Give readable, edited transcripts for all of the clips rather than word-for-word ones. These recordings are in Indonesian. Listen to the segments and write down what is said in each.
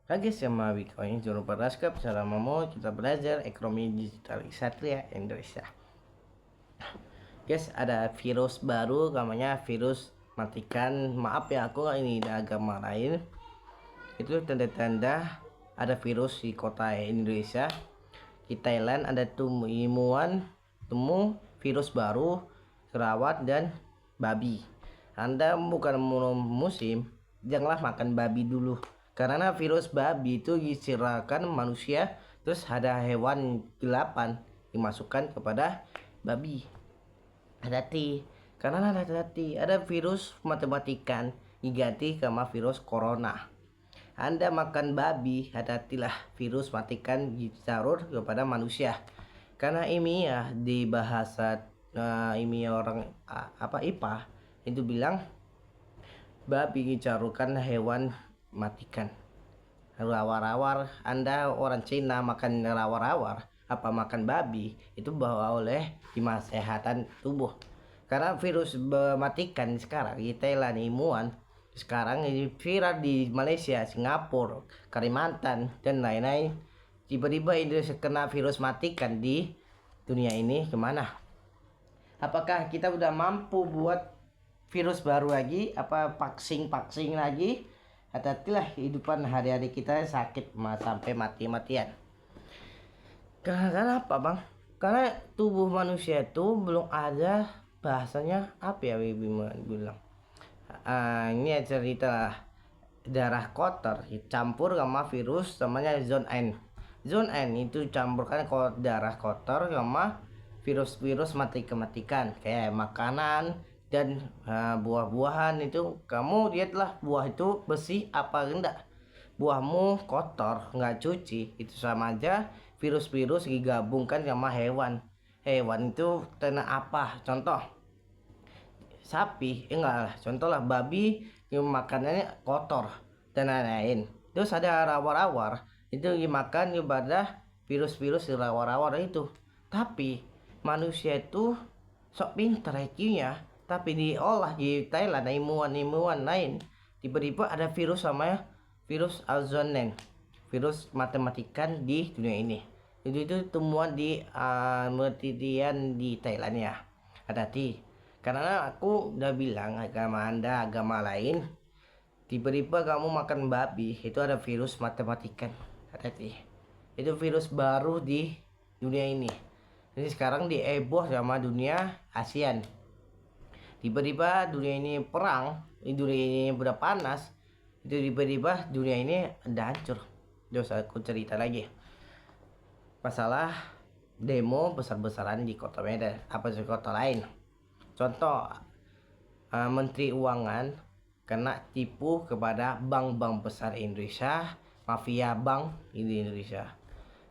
Lagi sama Bitcoin, jangan lupa subscribe. Salam mau kita belajar ekonomi digital Satria Indonesia. Guys, ada virus baru namanya virus matikan. Maaf ya, aku ini agama lain. Itu tanda-tanda ada virus di kota Indonesia. Di Thailand ada temu virus baru kerawat dan babi. Anda bukan musim, janganlah makan babi dulu. Karena virus babi itu disirahkan manusia, terus ada hewan gelapan dimasukkan kepada babi. Hati-hati, karena hati-hati ada virus matematikan diganti sama virus corona. Anda makan babi, hati-hatilah virus matikan ditaruh kepada manusia. Karena ini ya di bahasa ini orang IPA itu bilang babi dicarukan hewan matikan. Rawar-rawar, Anda orang Cina makan rawar-rawar apa makan babi itu bawa oleh kesehatan tubuh. Karena virus mematikan sekarang di Thailand, imuan sekarang ini viral di Malaysia, Singapura, Kalimantan dan lain-lain. Tiba-tiba Indonesia kena virus matikan di dunia ini kemana? Apakah kita udah mampu buat virus baru lagi? Apa vaksin lagi? Hati-hatilah kehidupan hari-hari kita sakit sampai mati-matian. Karena apa bang? Karena tubuh manusia itu belum ada bahasanya apa ya bilang. Ini cerita darah kotor campur sama virus namanya zone N. Zone N itu campurkan darah kotor sama virus-virus matikan kayak makanan dan buah-buahan itu. Kamu lihatlah buah itu bersih apa enggak. Buahmu kotor nggak cuci itu sama aja virus-virus digabungkan sama hewan. Hewan itu kena apa? Contoh sapi, enggak lah, contoh lah babi yang makanannya kotor dan lain-lain. Terus ada rawar-rawar itu dimakan ibadah virus-virus di rawar-rawar itu. Tapi manusia itu sok pintar IQ-nya, tapi diolah di Thailand ilmuwan lain tiba-tiba ada virus sama virus azonen, virus matematikan di dunia ini. Itu temuan di penelitian di Thailand ya. Hati-hati, karena aku udah bilang agama Anda agama lain, tiba-tiba kamu makan babi itu ada virus matematikan. Hati-hati, itu virus baru di dunia ini. Jadi sekarang dieboh sama dunia ASEAN. Tiba-tiba dunia ini perang, dunia ini udah panas, itu tiba-tiba dunia ini udah hancur. Terus aku cerita lagi masalah demo besar-besaran di kota Medan apa di kota lain. Contoh Menteri Keuangan kena tipu kepada bank-bank besar Indonesia, mafia bank di Indonesia.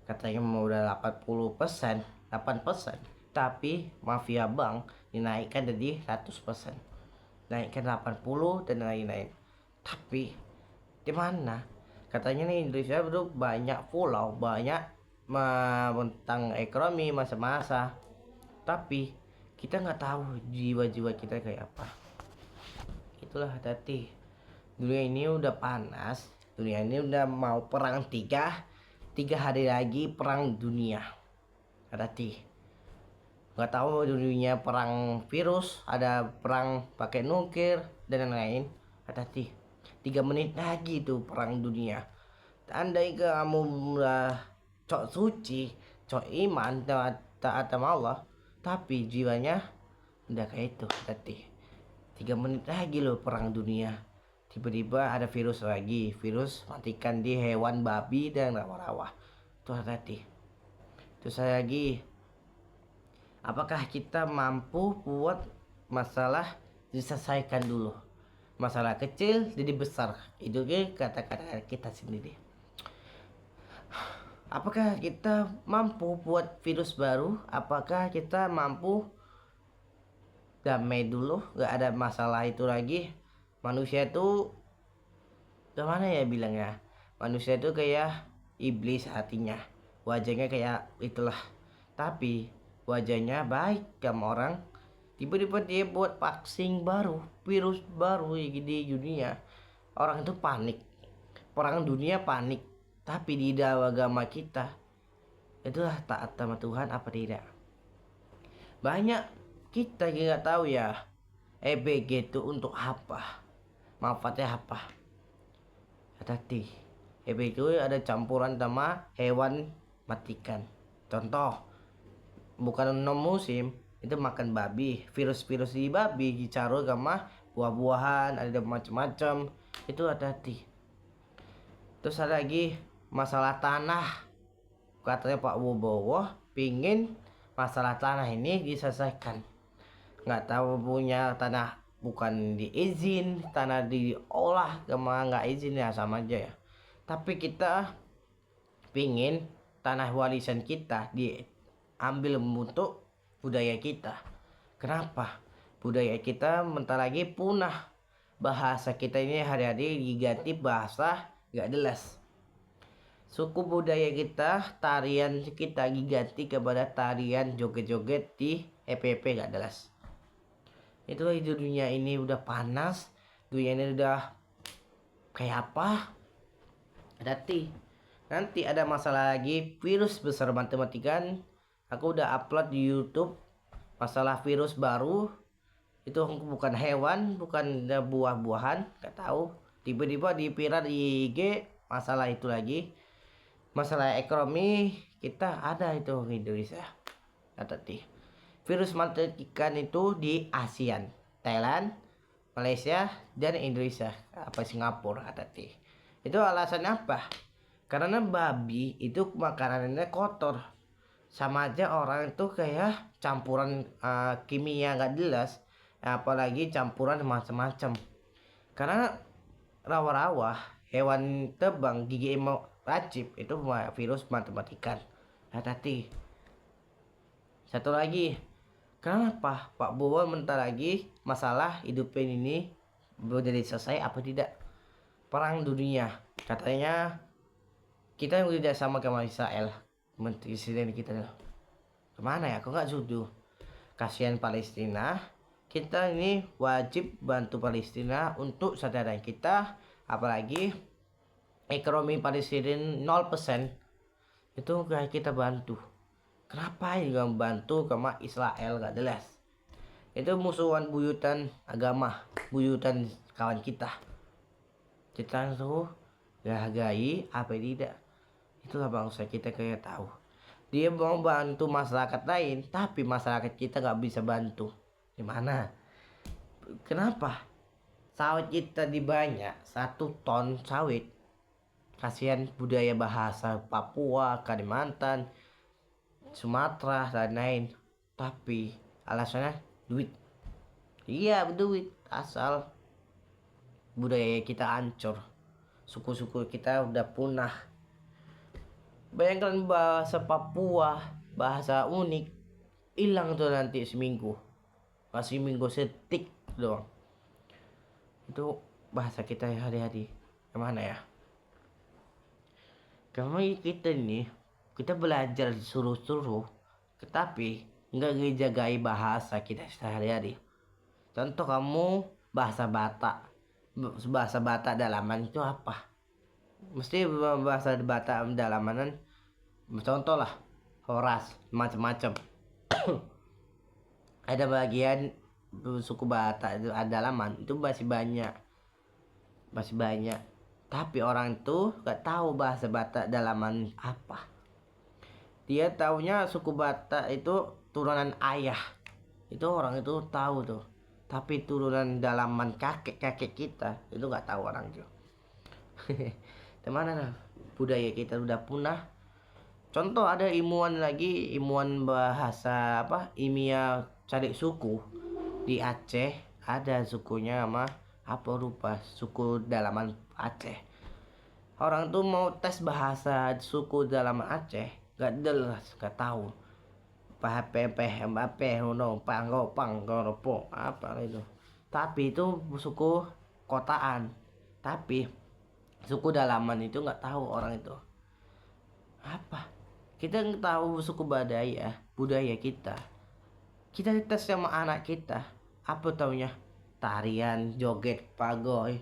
Katanya mau udah 8%, tapi mafia bank dinaikkan jadi 100%. Naikkan 80 dan lain-lain. Tapi di mana? Katanya nih Indonesia itu banyak pulau, banyak tentang ekonomi masa-masa. Tapi kita nggak tahu jiwa-jiwa kita kayak apa. Itulah hati-hati. Dunia ini udah panas. Dunia ini udah mau perang tiga hari lagi perang dunia. Hati-hati. Nggak tahu dunia perang virus, ada perang pakai nuklir dan lain-lain. Hati-hati. 3 menit lagi tuh perang dunia. Andai kamu cok suci, cok iman, taat sama Allah, tapi jiwanya udah kayak itu. Hati-hati. 3 menit lagi loh perang dunia. Tiba-tiba ada virus lagi, virus matikan di hewan babi dan rawa-rawa. Tuh hati-hati. Terus lagi, apakah kita mampu buat masalah diselesaikan dulu? Masalah kecil jadi besar. Itu kata-kata kita sendiri. Apakah kita mampu buat virus baru? Apakah kita mampu damai dulu, gak ada masalah itu lagi? Manusia itu gimana ya bilangnya? Manusia itu kayak iblis hatinya, wajahnya kayak itulah, tapi wajahnya baik sama orang. Tiba-tiba dia buat vaksin baru, virus baru di dunia. Orang itu panik. perang dunia panik, tapi di dalam agama kita itulah taat sama Tuhan apa tidak. Banyak kita nggak tahu ya EBG itu untuk apa, manfaatnya apa. Hati-hati, EBG itu ada campuran sama hewan matikan. Contoh, bukan non musim itu makan babi, virus-virus di babi dicaruh sama buah-buahan, ada macam-macam. Itu hati-hati. Terus ada lagi masalah tanah, katanya Pak Bobowo pingin masalah tanah ini diselesaikan. Nggak tahu punya tanah bukan diizin, tanah diolah sama nggak izin ya sama aja ya. Tapi kita pingin tanah warisan kita diambil untuk budaya kita. Kenapa? Budaya kita bentar lagi punah. Bahasa kita ini hari-hari diganti bahasa gak jelas. Suku budaya kita, tarian kita diganti kepada tarian joget-joget di EPP gak jelas. Itulah itu, dunia ini udah panas, dunia ini udah kayak apa. Nanti ada masalah lagi, virus besar matematikan. Aku udah upload di YouTube masalah virus baru. Itu bukan hewan, bukan buah-buahan, gak tahu. Tiba-tiba di viral di IG masalah itu lagi. Masalah ekonomi kita ada itu di Indonesia. Hati-hati. Virus mematikan itu di ASEAN, Thailand, Malaysia, dan Indonesia. Apa Singapura, hati-hati. Itu alasannya apa? Karena babi itu makanannya kotor. Sama aja orang itu kayak campuran kimia gak jelas. Apalagi campuran macam-macam. Karena rawa-rawa, hewan terbang, gigi racip itu virus matematikan. Hati-hati. Satu lagi, kenapa Pak Bowo bentar lagi masalah hidupin ini jadi selesai apa tidak? Perang dunia, katanya kita tidak sama sama Israel. Menteri Presiden kita kemana ya? Kok nggak setuju? Kasihan Palestina. Kita ini wajib bantu Palestina untuk saudara kita, apalagi ekonomi Palestina 0%. Itu kayak kita bantu. Kenapa juga membantu sama Israel gak jelas. Itu musuhan buyutan agama, buyutan kawan kita. Kita tuh hargai apa tidak. Itulah bangsa kita kayak tahu. Dia mau bantu masyarakat lain, tapi masyarakat kita gak bisa bantu. Gimana? Kenapa? Sawit kita dibanyak 1 ton sawit. Kasihan budaya bahasa Papua, Kalimantan, Sumatera dan lain. Tapi alasannya duit. Iya, duit. Asal budaya kita hancur. Suku-suku kita udah punah. Bayangkan bahasa Papua, bahasa unik, hilang tuh nanti seminggu. Masih minggu setik doang. Itu bahasa kita hari-hari. Kemana ya? Karena kita ini, kita belajar suruh-suruh, tetapi nggak ngejagai bahasa kita sehari-hari. Contoh kamu bahasa Batak. Bahasa Batak dalaman itu apa? Mesti bahasa Batak dalaman. Contoh lah, horas, macam-macam. Ada bagian suku Batak itu dalaman itu masih banyak. Tapi orang itu gak tahu bahasa Batak dalaman apa. Dia taunya suku Batak itu turunan ayah. Itu orang itu tahu tuh. Tapi turunan dalaman kakek-kakek kita itu gak tahu orang itu. Gimana budaya kita udah punah. Contoh ada ilmuwan lagi, ilmuwan bahasa apa? Ilmiah cari suku di Aceh, ada sukunya sama apa rupa suku dalaman Aceh. Orang tuh mau tes bahasa suku dalaman Aceh, gak jelas, gak tahu. Apa itu. Tapi itu suku kotaan. Tapi suku dalaman itu gak tahu orang itu. Apa? Kita nggak tahu suku budaya kita. Kita tes sama anak kita. Apa taunya? Tarian, joget, pagoy,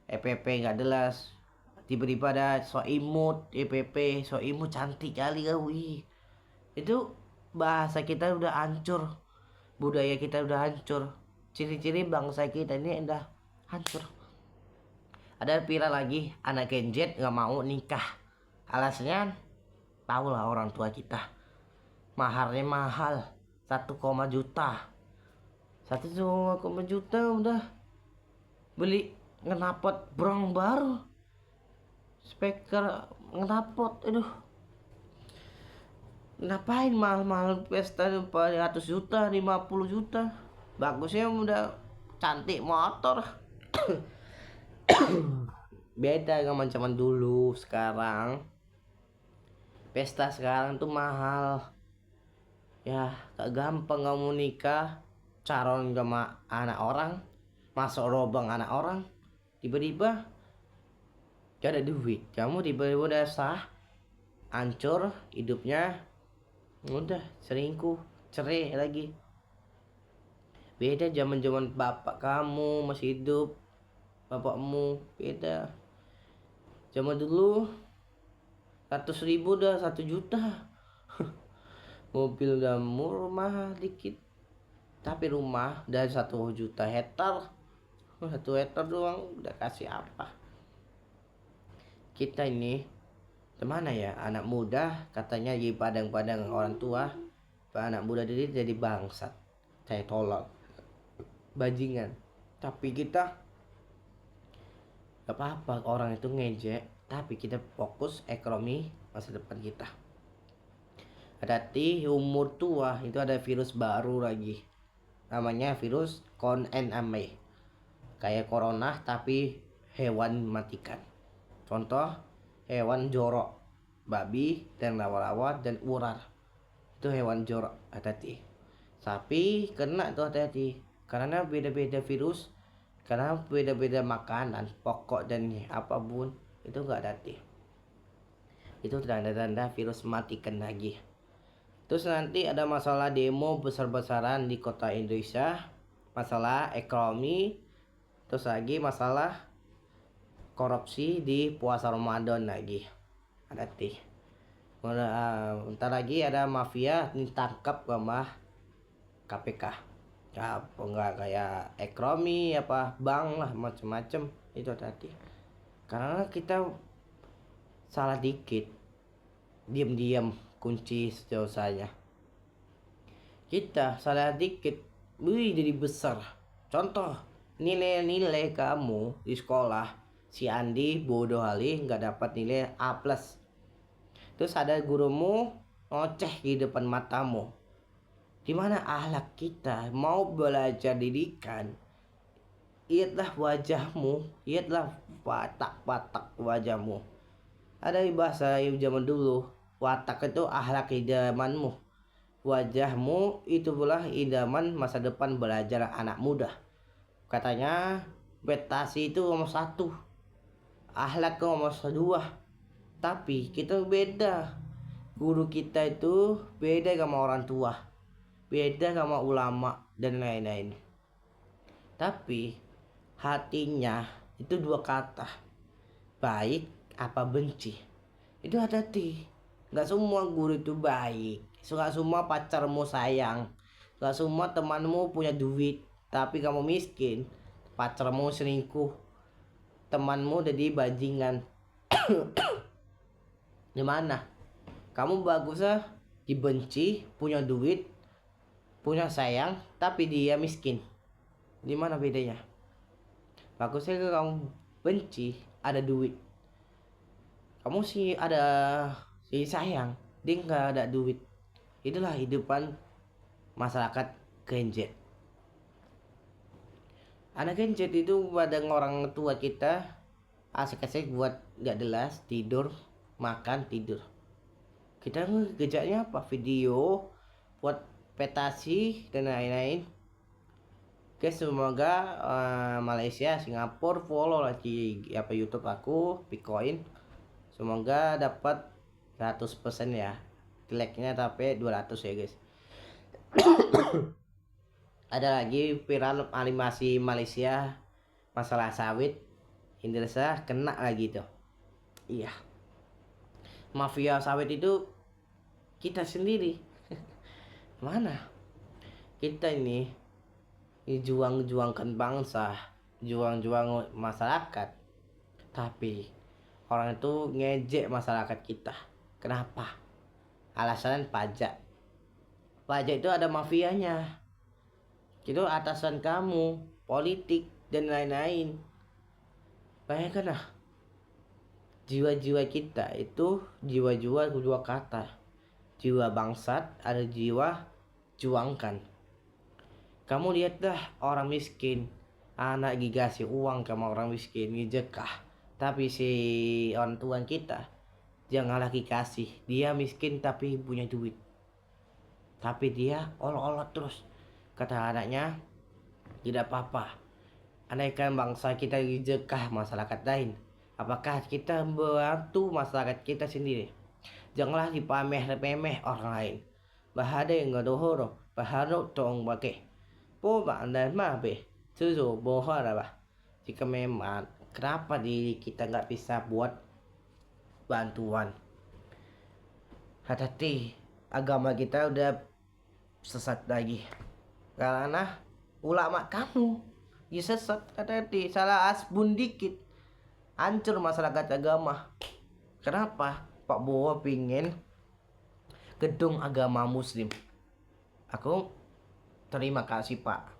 EPP nggak jelas. tiba-tiba ada so imut EPP, so imut cantik kali kau. Itu bahasa kita udah hancur, budaya kita udah hancur, ciri-ciri bangsa kita ini udah hancur. Ada viral lagi, anak Gen Z nggak mau nikah, alasannya tahu lah orang tua kita, maharnya mahal 1, juta 1,5 juta udah beli ngenapot brong baru, speaker ngenapot. Aduh, ngapain mahal-mahal pesta 400 juta 50 juta, bagusnya udah cantik motor. Beda sama zaman dulu. Sekarang pesta sekarang tuh mahal ya, gak gampang kamu nikah calon sama anak orang, masuk lubang anak orang, tiba-tiba gak ada duit, kamu tiba-tiba udah sah, hancur hidupnya, udah selingkuh, cerai lagi. Beda zaman bapak kamu masih hidup, bapakmu beda. Zaman dulu 100.000 udah 1 juta. Mobil udah murah dikit, tapi rumah dari 1 juta hektar, 1 hektar doang udah kasih apa. Kita ini kemana ya, anak muda katanya jadi padang-padang orang tua, anak muda jadi bangsat, saya tolak bajingan. Tapi kita gak apa-apa orang itu ngejek, tapi kita fokus ekonomi masa depan kita. Hati-hati umur tua itu ada virus baru lagi, namanya virus KONNAME, kayak corona tapi hewan matikan. Contoh hewan jorok, babi dan lawa-lawa dan ular, itu hewan jorok, hati-hati. Sapi kena tuh hati-hati, karena beda-beda virus, karena beda-beda makanan pokok dan apapun itu nggak hati. Itu tanda-tanda virus matikan lagi. Terus nanti ada masalah demo besar-besaran di kota Indonesia, masalah ekonomi, terus lagi masalah korupsi di puasa Ramadan lagi. Hati-hati. Ntar lagi ada mafia ditangkap sama KPK. Ya, enggak kayak ekonomi apa bank lah, macem-macem. Itu hati-hati. Karena kita salah dikit, diam-diam kunci dosanya. Kita salah dikit, jadi besar. Contoh, nilai-nilai kamu di sekolah, si Andi bodoh kali nggak dapat nilai A+. Terus ada gurumu ngoceh di depan matamu. Di mana akhlak kita mau belajar didikan? Lihatlah wajahmu, lihatlah watak wajahmu. Ada bahasa zaman dulu, watak itu akhlak idamanmu, wajahmu itu pula idaman masa depan belajar anak muda. Katanya prestasi itu nomor 1, akhlak nomor 2. Tapi kita beda, guru kita itu beda sama orang tua, beda sama ulama dan lain-lain. Tapi hatinya itu 2 kata, baik apa benci. Itu hati-hati. Gak semua guru itu baik, gak semua pacarmu sayang, gak semua temanmu punya duit tapi kamu miskin, pacarmu selingkuh, temanmu jadi bajingan. Gimana? Kamu bagusnya dibenci, punya duit, punya sayang, tapi dia miskin. Gimana bedanya? Bagusnya kamu benci, ada duit, kamu sih ada si sayang, dia nggak ada duit. Itulah hidupan masyarakat Gen Z. Anak Gen Z itu pada orang tua kita asik-asik buat nggak jelas, tidur, makan, tidur. Kita ngejaknya apa? Video, buat petasi dan lain-lain. Oke, semoga Malaysia, Singapura follow lagi apa YouTube aku, Bitcoin. Semoga dapat 100% ya. Like-nya tapi 200 ya guys. Ada lagi viral animasi Malaysia masalah sawit, Indonesia kena lagi tuh. Iya, mafia sawit itu kita sendiri. Mana kita ini juang-juangkan bangsa, juang-juang masyarakat, tapi orang itu ngejek masyarakat kita. Kenapa? Alasan pajak. Pajak itu ada mafianya. Itu atasan kamu, politik dan lain-lain. Bayangkan lah, jiwa-jiwa kita itu jiwa-jiwa dua kata. Jiwa bangsat, ada jiwa juangkan. Kamu lihatlah orang miskin, anak dikasih uang sama orang miskin, ngejekah. Tapi si orang tua kita jangan lagi kasih. Dia miskin tapi punya duit. Tapi dia olok-olok terus. Kata anaknya, tidak apa-apa. Andaikan bangsa kita dijekah masyarakat lain, apakah kita membantu masyarakat kita sendiri? Janganlah dipameh-pemeh orang lain. Bahada yang gak dohoro, bahado tong pakai. Po bạn dan mabe, susu bohara bah. Jika memang, kenapa diri kita nggak bisa buat bantuan? Hati-hati, agama kita udah sesat lagi. Karena ulama kamu sesat, hati-hati, salah asbun dikit, hancur masyarakat agama. Kenapa? Pak Bowo pingin gedung agama muslim. Aku terima kasih Pak.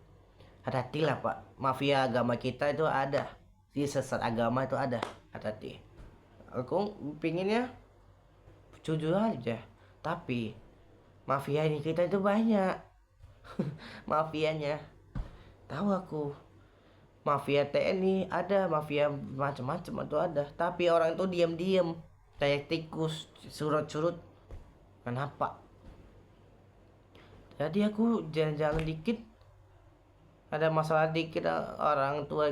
Hati-hatilah Pak, mafia agama kita itu ada, si sesat agama itu ada. Hati-hati. Aku pinginnya jujur aja, tapi mafia ini kita itu banyak. Mafianya, tahu aku. Mafia TNI ada, mafia macam-macam itu ada. Tapi orang itu diam-diam, kayak tikus, surut-surut. Kenapa? Jadi aku jalan-jalan dikit, ada masalah dikit, orang tua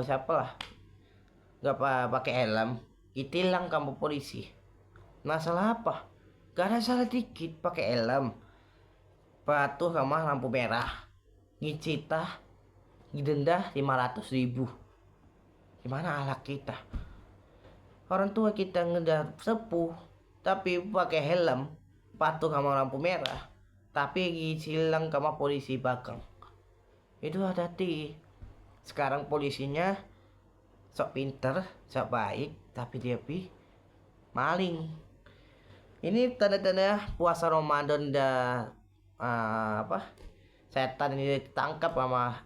siapa lah, nggak pakai helm, ditilang kamu polisi. Masalah apa? Gak ada salah dikit, pakai helm, patuh sama lampu merah, ngicita, didenda 500.000. Gimana alat kita? Orang tua kita ngedar sepuh, tapi pakai helm, patuh sama lampu merah, tapi disilang sama polisi bakang. Itu hati-hati. Sekarang polisinya sok pinter, sok baik, tapi dia maling. Ini tanda-tanda puasa Ramadan dah setan ini ditangkap sama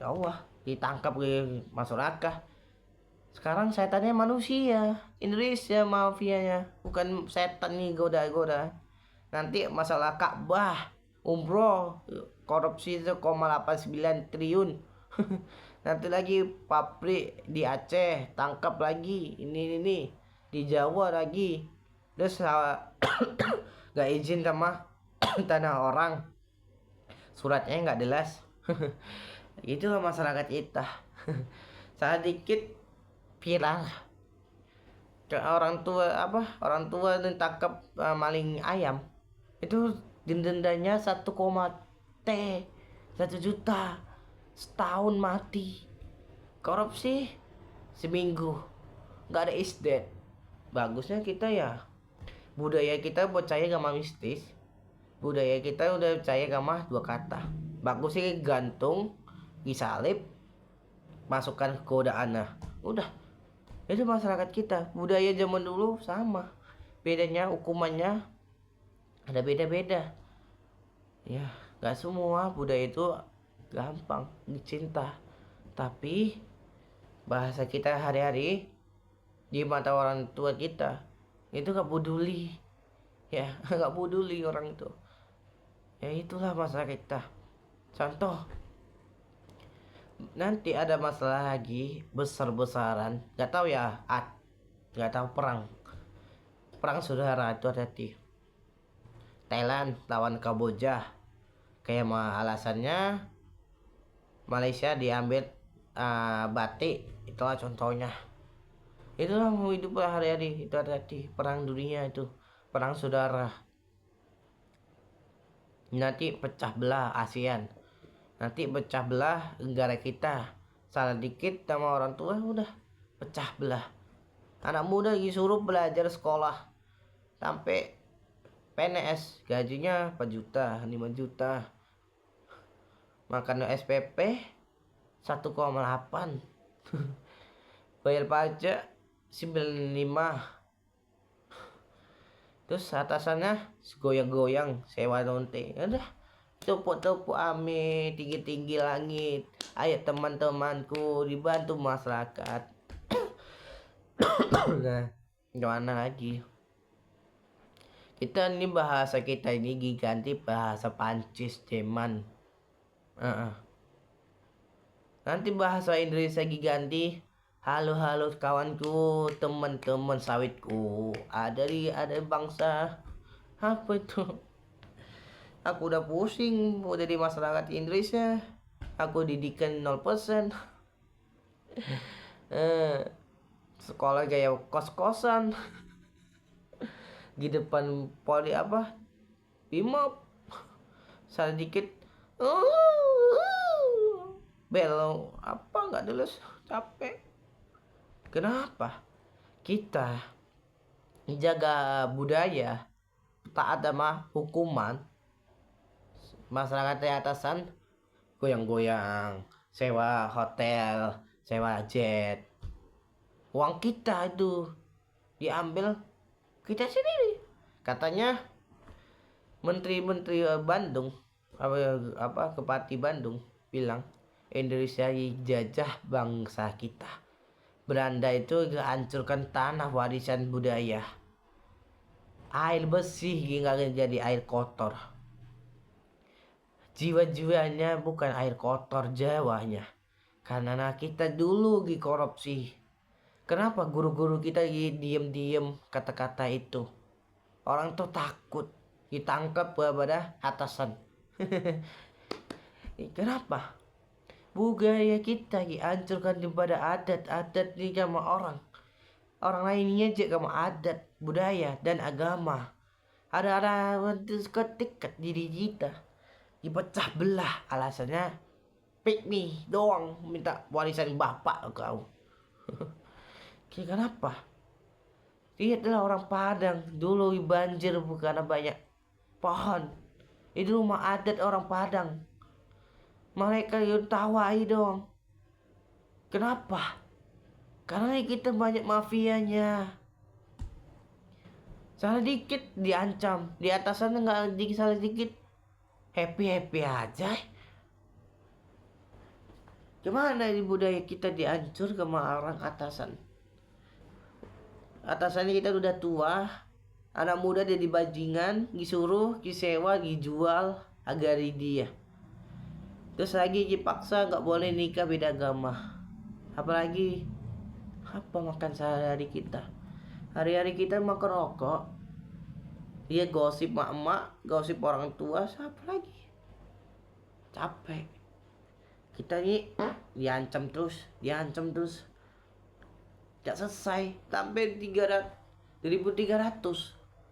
ya Allah, ditangkap ke masyarakat. Sekarang setannya manusia, Indonesia mafianya, bukan setan nih goda-goda. Nanti masalah Ka'bah, umroh, korupsi 1,89 triliun. Nanti lagi pabrik di Aceh tangkap lagi, ini di Jawa lagi. Terus gak izin sama tanah orang, suratnya nggak jelas. Itulah masyarakat kita. Salah dikit viral. Orang tua ditangkap maling ayam, itu dendanya 1 juta, setahun mati. Korupsi seminggu, nggak ada isdet. Bagusnya kita ya, budaya kita percaya sama mistis, budaya kita udah percaya sama dua kata. Bagusnya gantung, disalib, masukkan ke godaan, udah. Itu masyarakat kita, budaya zaman dulu sama, bedanya hukumannya ada beda-beda. Ya, gak semua budaya itu gampang dicinta, tapi bahasa kita hari-hari di mata orang tua kita itu gak peduli, ya. Gak peduli orang itu. Ya itulah masyarakat kita. Contoh, nanti ada masalah lagi besar-besaran, nggak tahu ya, nggak tahu, perang saudara itu hati-hati. Thailand lawan Kamboja, kayak alasannya Malaysia diambil batik, itulah contohnya. Itulah mau hidup hari-hari itu hati-hati. Perang dunia itu perang saudara, nanti pecah belah ASEAN, nanti pecah belah negara kita. Salah dikit sama orang tua udah pecah belah. Anak muda disuruh belajar sekolah sampai PNS, gajinya 4 juta, 5 juta. Makan SPP 1,8. Bayar pajak 95. Terus atasannya goyang-goyang sewa lonte. Udah, tepuk-tepuk ame tinggi-tinggi langit. Ayo teman-temanku, dibantu masyarakat. Nah, gimana lagi? Kita ini bahasa kita ini diganti bahasa Prancis Jerman. Nanti bahasa Indonesia diganti halo kawanku, teman-teman sawitku. Ada bangsa apa itu? Aku udah pusing mau jadi masyarakat Indonesia. Aku didikan 0%. Sekolah gaya kos-kosan. Di depan poli apa? Bimop. Salah dikit. Belok apa nggak lulus, capek. Kenapa? Kita menjaga budaya, taat sama hukuman. Masyarakat di atasan goyang-goyang, sewa hotel, sewa jet. Uang kita itu diambil kita sendiri. Katanya menteri Bandung apa Kepati Bandung bilang Indonesia dijajah bangsa kita. Belanda itu hancurkan tanah warisan budaya. Air bersih nggak jadi air kotor. Jiwa-jiwanya bukan air kotor jawanya. Karena kita dulu dikorupsi. Kenapa guru-guru kita diem-diem kata-kata itu? Orang tuh takut ditangkap pada atasan. Kenapa? Budaya kita dihancurkan daripada adat-adat ini sama orang. Orang lainnya aja sama adat, budaya, dan agama. Ada ketika diri kita dipecah belah alasannya pick me doang minta warisan bapak kau. Kenapa? Dia adalah orang Padang dulu banjir bukan banyak pohon. Itu rumah adat orang Padang. Mereka yang tawai dong. Kenapa? Karena kita banyak mafianya. Salah dikit diancam. Di atasan nggak salah dikit happy aja. Gimana ini budaya kita dihancur sama orang atasan? Atasannya kita udah tua. Anak muda jadi bajingan, disuruh, disewa, dijual agar dia. Terus lagi dipaksa nggak boleh nikah beda agama. Apalagi apa makan sehari-hari kita? Hari-hari kita makan rokok. Dia gosip mak-mak, gosip orang tua, siapa lagi? Capek. Kita ini diancam terus. Gak selesai sampai 1300.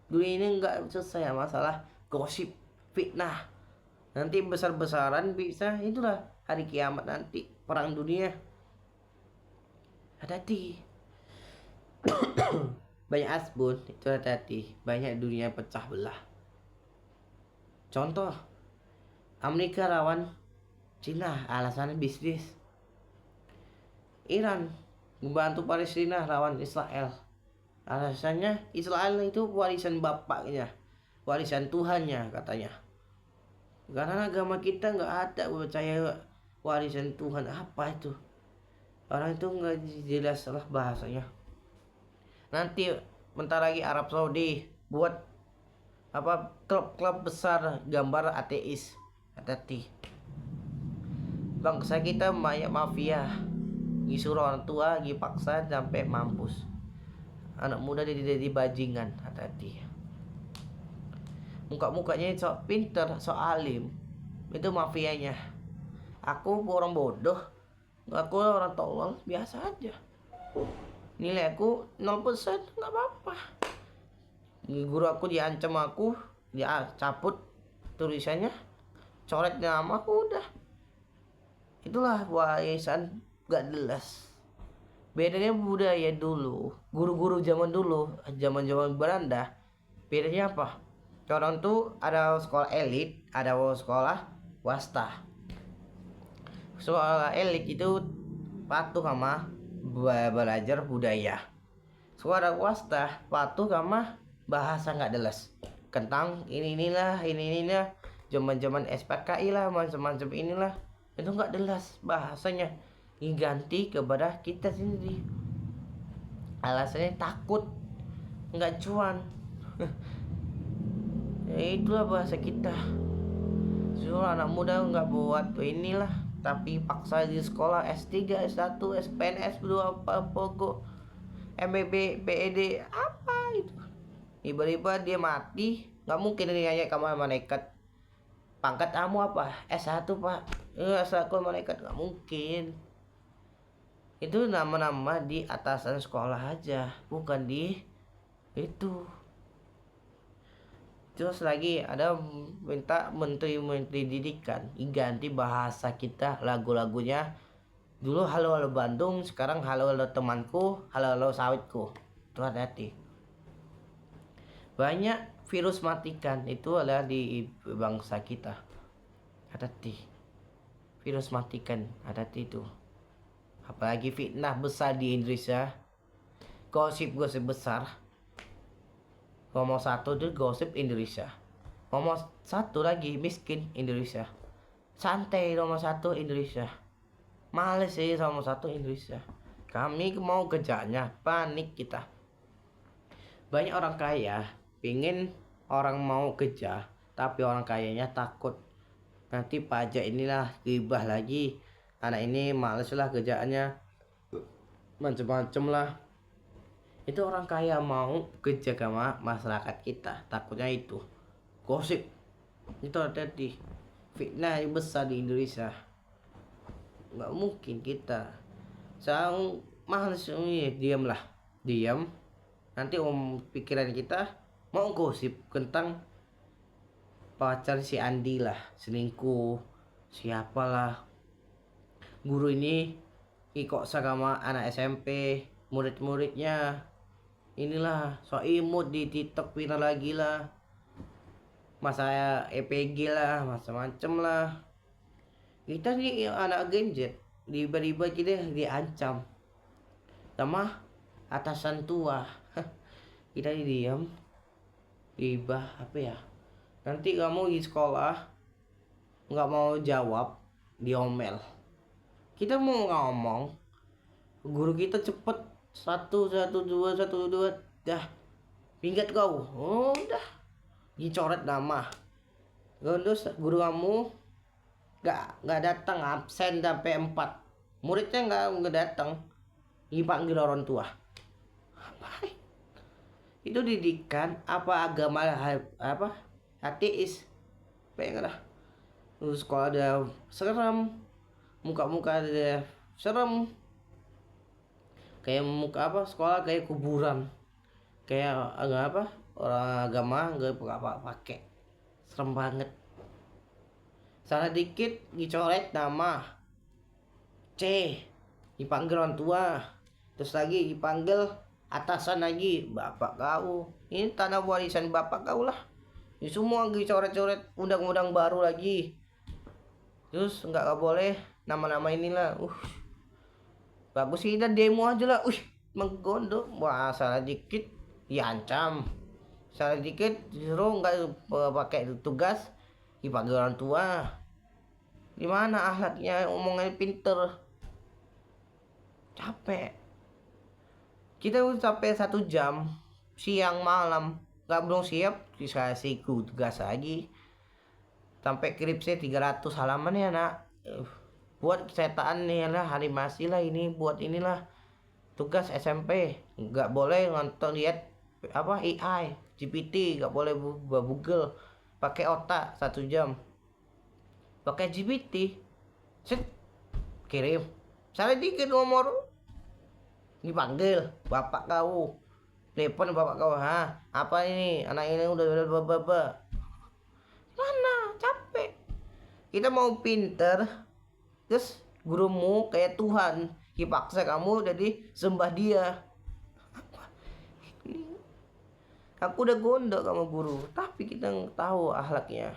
Dunia ini nggak selesai masalah gosip, fitnah. Nanti besar-besaran bisa itulah hari kiamat nanti perang dunia. Hati-hati. Banyak asbun itu hati-hati. Banyak dunia pecah belah. Contoh Amerika lawan Cina alasannya bisnis. Iran membantu Palestina lawan Israel. Alasannya Israel itu warisan bapaknya, warisan Tuhannya katanya. Karena agama kita nggak ada percaya warisan Tuhan apa itu. Orang itu nggak jelas lah bahasanya. Nanti bentar lagi Arab Saudi buat apa klub-klub besar gambar ateis. Hati-hati. Bangsa kita banyak mafia. Disuruh orang tua, dipaksa sampai mampus. Anak muda jadi bajingan. Hati-hati. Muka-mukanya sok pinter, sok alim. Itu mafianya. Aku orang bodoh. Aku orang tolol, biasa aja. Nilai aku 0%, nggak apa-apa. Guru aku diancam aku, dia cabut tulisannya, coret nama aku udah. Itulah warisan gak jelas. Bedanya budaya dulu, guru-guru zaman dulu, zaman-zaman Belanda, bedanya apa? Orang tuh ada sekolah elit, ada sekolah swasta. Sekolah elit itu patuh sama belajar budaya. Sekolah swasta patuh sama bahasa nggak jelas. Kentang ini inilah, zaman-zaman SPKI lah, macam-macam inilah. Itu nggak jelas bahasanya. Diganti kepada kita sendiri. Alasannya takut, nggak cuan. Ya itulah bahasa kita. Suruh anak muda nggak buat inilah, tapi paksa di sekolah S3, S1, SPNS, apa kok MBB, BED apa itu. Tiba-tiba dia mati, nggak mungkin dia nanya ke malaikat, pangkat kamu apa? S1 pak. S1 malaikat, nggak mungkin. Itu nama-nama di atasan sekolah aja, bukan di itu. Terus lagi ada minta menteri didikan ganti bahasa kita, lagu-lagunya dulu halo halo Bandung, sekarang halo halo temanku, halo halo sawitku. Itu hati-hati, banyak virus matikan itu adalah di bangsa kita. Hati-hati, virus matikan, hati-hati itu. Apalagi fitnah besar di Indonesia, gosip-gosip besar. Nomor satu itu gosip Indonesia. Nomor satu lagi miskin Indonesia. Santai nomor satu Indonesia. Males sih nomor satu Indonesia. Kami mau kerjanya panik kita. Banyak orang kaya pingin orang mau kerja, tapi orang kayanya takut nanti pajak inilah ribah lagi, anak ini males lah kerjaannya, macem-macem lah. Itu orang kaya mau kerja sama masyarakat kita, takutnya itu gosip. Itu hati-hati, fitnah yang besar di Indonesia. Nggak mungkin kita sang males ini, diam. Nanti pikiran kita mau gosip tentang pacar si Andi lah, selingkuh, siapalah. Guru ini kok sama anak SMP, murid-muridnya inilah so imut di TikTok viral lagi lah, masa EPG lah, macam-macam lah. Kita nih anak genjet, tiba-tiba kita diancam sama atasan tua. Kita diam, ribah apa ya, nanti kamu di sekolah nggak mau jawab diomel. Kita mau ngomong, guru kita cepet satu dua dah minggat kau, oh, udah dicoret nama. Terus guru kamu nggak datang, absen sampai 4, muridnya nggak datang, dipanggil orang tua. Apa itu didikan apa agama apa ateis? Pengen lah. Terus sekolah ada serem, muka-muka ada serem, kayak muka apa, sekolah kayak kuburan, kayak apa orang agama nggak pakai, serem banget. Salah dikit dicoret nama C, dipanggil orang tua, terus lagi dipanggil atasan lagi, bapak kau ini tanah warisan bapak kau lah. Ini semua dicoret-coret, undang-undang baru lagi. Terus nggak boleh nama-nama inilah. Bagus kita demo aja lah. Menggondok. Wah, salah dikit diancam. Salah dikit disuruh nggak pakai tugas, dipanggil orang tua. Gimana akhlaknya, omongannya pinter. Capek. Kita udah sampai 1 jam, siang malam, nggak belum siap, dikasih tugas lagi. Sampai skripsi 300 halaman ya nak. Buat cetaan nih lah, animasi lah, ini buat inilah tugas SMP. Nggak boleh nonton lihat apa AI, GPT, nggak boleh Google. Pakai otak 1 jam. Pakai GPT, set, kirim. Salah dikit nomor, dipanggil bapak kau, telepon bapak kau, apa ini anak ini udah mana. Capek. Kita mau pinter, terus gurumu kayak Tuhan, Paksa kamu jadi sembah dia. Aku udah gondok sama guru, tapi kita nggak tahu akhlaknya.